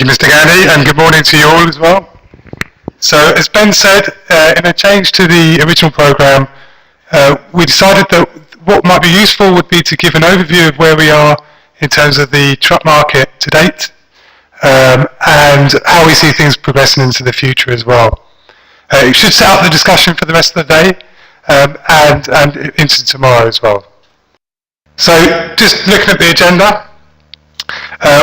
you, Mr. Gandhi, and good morning to you all as well. So, as Ben said, in a change to the original programme, we decided that what might be useful would be to give an overview of where we are in terms of the truck market to date, and how we see things progressing into the future as well. It should set up the discussion for the rest of the day, and into tomorrow as well. So, just looking at the agenda,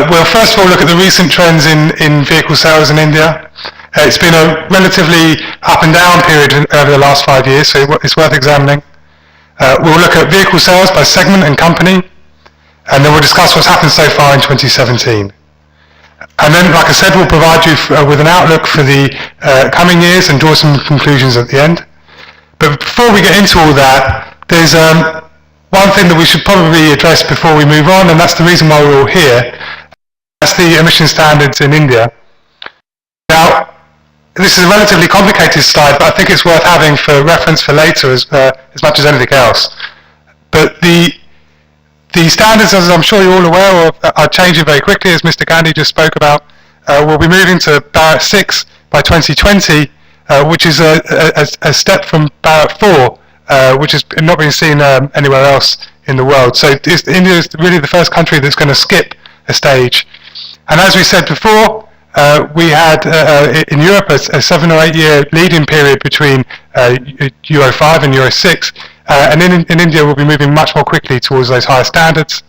we'll first of all look at the recent trends in vehicle sales in India. It's been a relatively up and down period over the last 5 years, so it's worth examining. We'll look at vehicle sales by segment and company, and then we'll discuss what's happened so far in 2017. And then, like I said, we'll provide you with an outlook for the coming years and draw some conclusions at the end. But before we get into all that, there's one thing that we should probably address before we move on, and that's the reason why we're all here. That's the emission standards in India. Now, this is a relatively complicated slide, but I think it's worth having for reference for later as much as anything else. But the standards, as I'm sure you're all aware of, are changing very quickly, as Mr. Gandhi just spoke about. We'll be moving to Bharat 6 by 2020, which is a step from Bharat 4, which has not been seen anywhere else in the world. So India is really the first country that's going to skip a stage. And as we said before, we had in Europe a 7 or 8 year lead-in period between Euro 5 and Euro 6, and in India we'll be moving much more quickly towards those higher standards.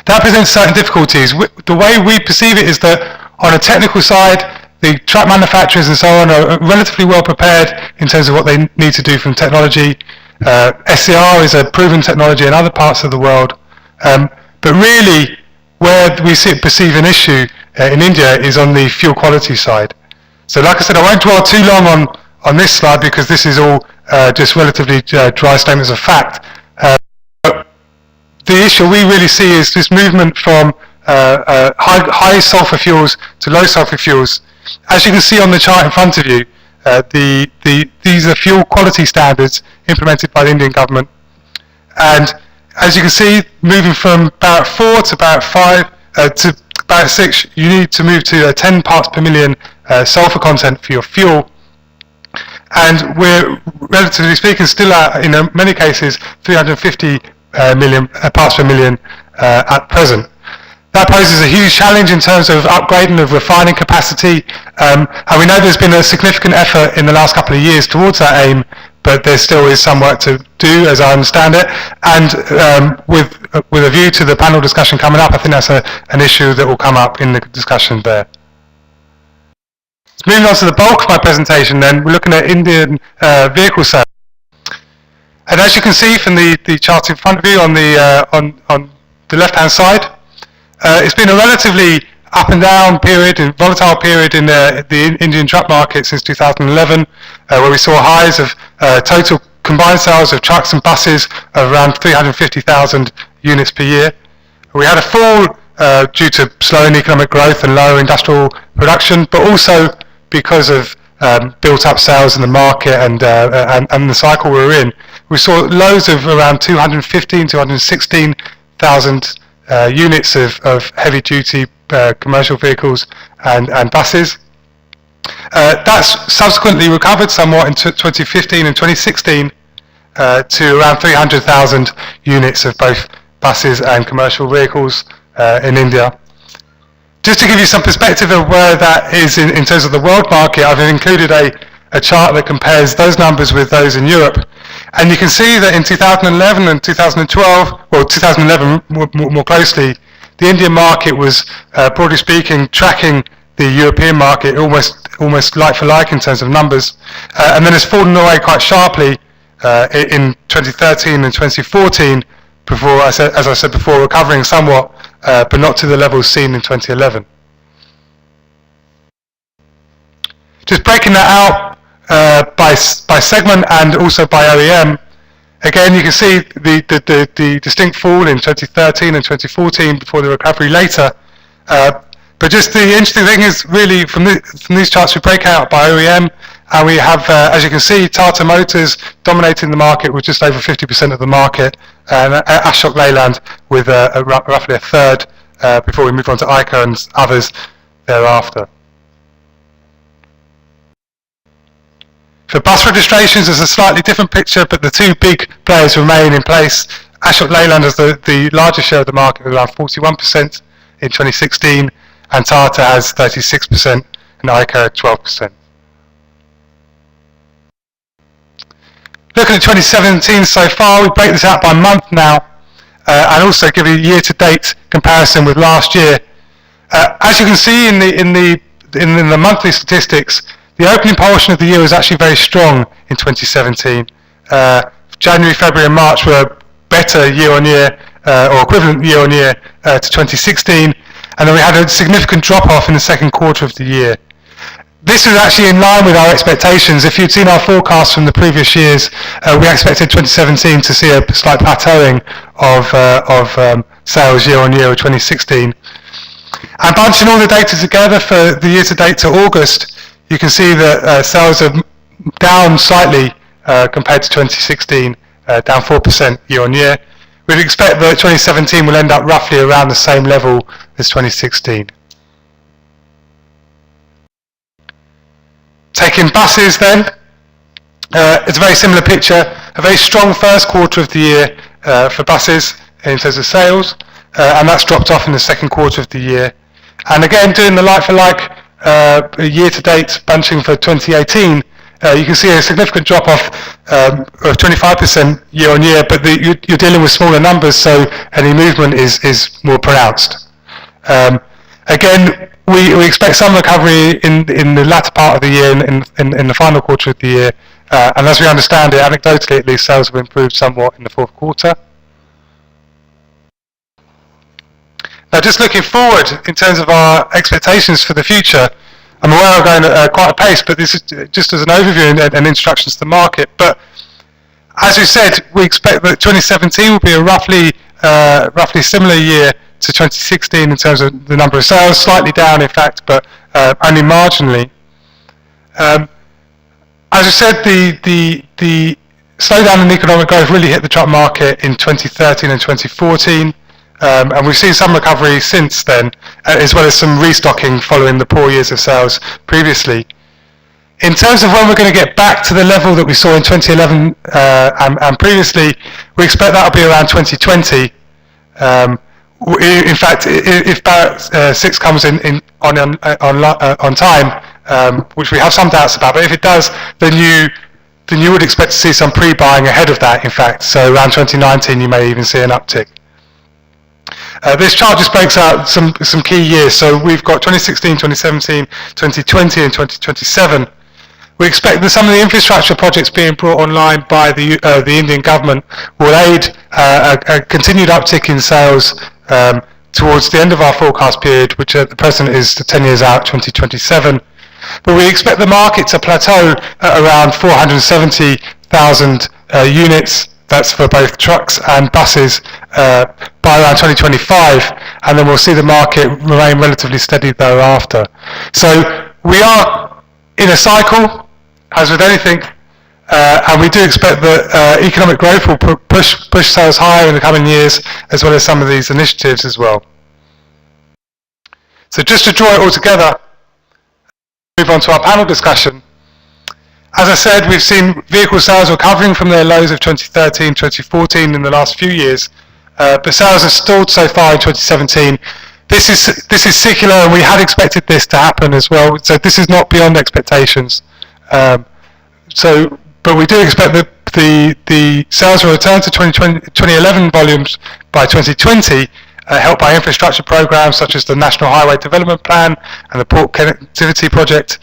That presents certain difficulties. The way we perceive it is that on a technical side, the truck manufacturers and so on are relatively well prepared in terms of what they need to do from technology. SCR is a proven technology in other parts of the world, but really where we perceive an issue in India is on the fuel quality side. So like I said, I won't dwell too long on this slide because this is all just relatively dry statements of fact. But the issue we really see is this movement from high sulfur fuels to low sulfur fuels. As you can see on the chart in front of you, these are fuel quality standards implemented by the Indian government. And as you can see, moving from Bharat 4 to Bharat 5 to Bharat 6, you need to move to 10 parts per million sulfur content for your fuel. And we're, relatively speaking, still at, in many cases, 350 million parts per million at present. That poses a huge challenge in terms of upgrading of refining capacity, and we know there's been a significant effort in the last couple of years towards that aim, but there still is some work to do, as I understand it. And with a view to the panel discussion coming up, I think that's an issue that will come up in the discussion there. Moving on to the bulk of my presentation then, we're looking at Indian vehicle sales. And as you can see from the chart in front of you on the left-hand side, it's been a relatively up and down period, and volatile period in the Indian truck market since 2011, where we saw highs of total combined sales of trucks and buses of around 350,000 units per year. We had a fall due to slowing economic growth and lower industrial production, but also because of built-up sales in the market and the cycle we were in. We saw lows of around 215,000 to 216,000 units of heavy-duty commercial vehicles and buses. That's subsequently recovered somewhat in 2015 and 2016 to around 300,000 units of both buses and commercial vehicles in India. Just to give you some perspective of where that is in terms of the world market, I've included a chart that compares those numbers with those in Europe. And you can see that in 2011 and 2012, well, 2011 more closely, the Indian market was, broadly speaking, tracking the European market almost like for like in terms of numbers. And then it's fallen away quite sharply in 2013 and 2014, before, as I said before, recovering somewhat, but not to the levels seen in 2011. Just breaking that out by segment and also by OEM, again you can see the distinct fall in 2013 and 2014 before the recovery later. But just the interesting thing is really from these charts we break out by OEM, and we have, as you can see, Tata Motors dominating the market with just over 50% of the market, and Ashok Leyland with roughly a third, before we move on to ICA and others. thereafter. For bus registrations, there's a slightly different picture, but the two big players remain in place. Ashok Leyland has the largest share of the market, with around 41% in 2016, and Tata has 36%, and ICA 12%. Looking at 2017 so far, we break this out by month now, and also give a year-to-date comparison with last year. As you can see in the monthly statistics, the opening portion of the year was actually very strong in 2017. January, February, and March were better year-on-year, or equivalent year-on-year to 2016, and then we had a significant drop-off in the second quarter of the year. This was actually in line with our expectations. If you'd seen our forecasts from the previous years, we expected 2017 to see a slight plateauing of sales year-on-year of 2016. And bunching all the data together for the year-to-date to August, you can see that sales are down slightly compared to 2016, down 4% year-on-year. We'd expect that 2017 will end up roughly around the same level as 2016. Taking buses then, it's a very similar picture, a very strong first quarter of the year for buses in terms of sales, and that's dropped off in the second quarter of the year. And again, doing the like-for-like year-to-date bunching for 2018, you can see a significant drop-off of 25% year-on-year, but you're dealing with smaller numbers, so any movement is more pronounced. Again, we expect some recovery in the latter part of the year, in the final quarter of the year, and as we understand it, anecdotally at least, sales have improved somewhat in the fourth quarter. Now, just looking forward in terms of our expectations for the future, I'm aware I'm going at quite a pace, but this is just as an overview and introduction to the market. But as we said, we expect that 2017 will be a roughly similar year to 2016 in terms of the number of sales, slightly down in fact, but only marginally. As I said, the slowdown in economic growth really hit the truck market in 2013 and 2014, and we've seen some recovery since then, as well as some restocking following the poor years of sales previously. In terms of when we're going to get back to the level that we saw in 2011 and previously, we expect that will be around 2020. In fact, if Barrett 6 comes in on time, which we have some doubts about, but if it does, then you would expect to see some pre-buying ahead of that, in fact. So around 2019, you may even see an uptick. This chart just breaks out some key years. So we've got 2016, 2017, 2020, and 2027. We expect that some of the infrastructure projects being brought online by the Indian government will aid a continued uptick in sales towards the end of our forecast period, which at the present is 10 years out, 2027. But we expect the market to plateau at around 470,000 units. That's for both trucks and buses by around 2025, and then we'll see the market remain relatively steady thereafter. So we are in a cycle, as with anything, and we do expect that economic growth will push sales higher in the coming years, as well as some of these initiatives as well. So just to draw it all together, move on to our panel discussion. As I said, we've seen vehicle sales recovering from their lows of 2013, 2014 in the last few years, but sales have stalled so far in 2017. This is secular, and we had expected this to happen as well, so this is not beyond expectations. But we do expect that the sales will return to 2011 volumes by 2020, helped by infrastructure programs such as the National Highway Development Plan and the Port Connectivity Project.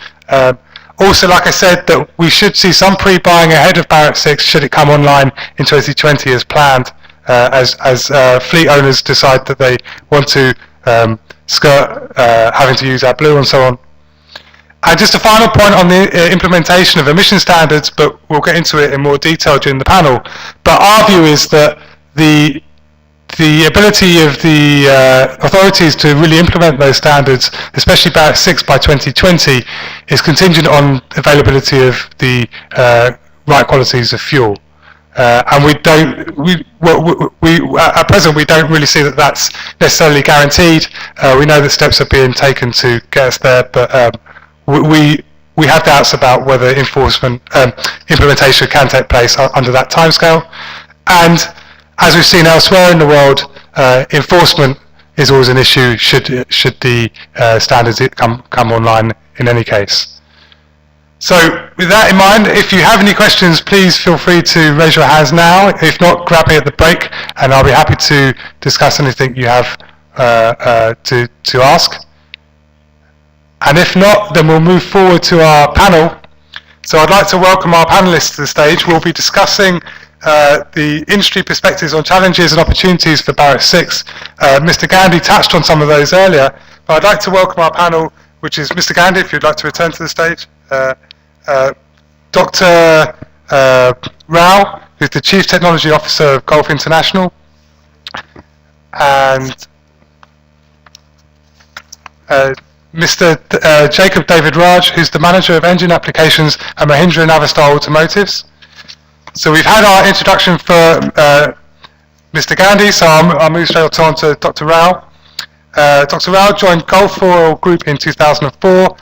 Also, like I said, that we should see some pre-buying ahead of Barrett 6 should it come online in 2020 as planned, as fleet owners decide that they want to skirt having to use AdBlue and so on. And just a final point on the implementation of emission standards, but we'll get into it in more detail during the panel. But our view is that the ability of the authorities to really implement those standards, especially Barrett 6 by 2020, is contingent on availability of the right qualities of fuel. and at present we don't really see that that's necessarily guaranteed. We know that steps are being taken to get us there, but we have doubts about whether implementation can take place under that timescale. And as we've seen elsewhere in the world, enforcement is always an issue should the standards come online in any case. So with that in mind, if you have any questions, please feel free to raise your hands now. If not, grab me at the break, and I'll be happy to discuss anything you have to ask. And if not, then we'll move forward to our panel. So I'd like to welcome our panelists to the stage. We'll be discussing the industry perspectives on challenges and opportunities for Barrett 6. Mr. Gandhi touched on some of those earlier, but I'd like to welcome our panel, which is Mr. Gandhi, if you'd like to return to the stage. Dr. Rao, who's the Chief Technology Officer of Gulf International, and Mr. Jacob David Raj, who's the Manager of Engine Applications at Mahindra and Avastar Automotives. So we've had our introduction for Mr. Gandhi, so I'll move straight on to Dr. Rao. Dr. Rao joined Gulf Oil Group in 2004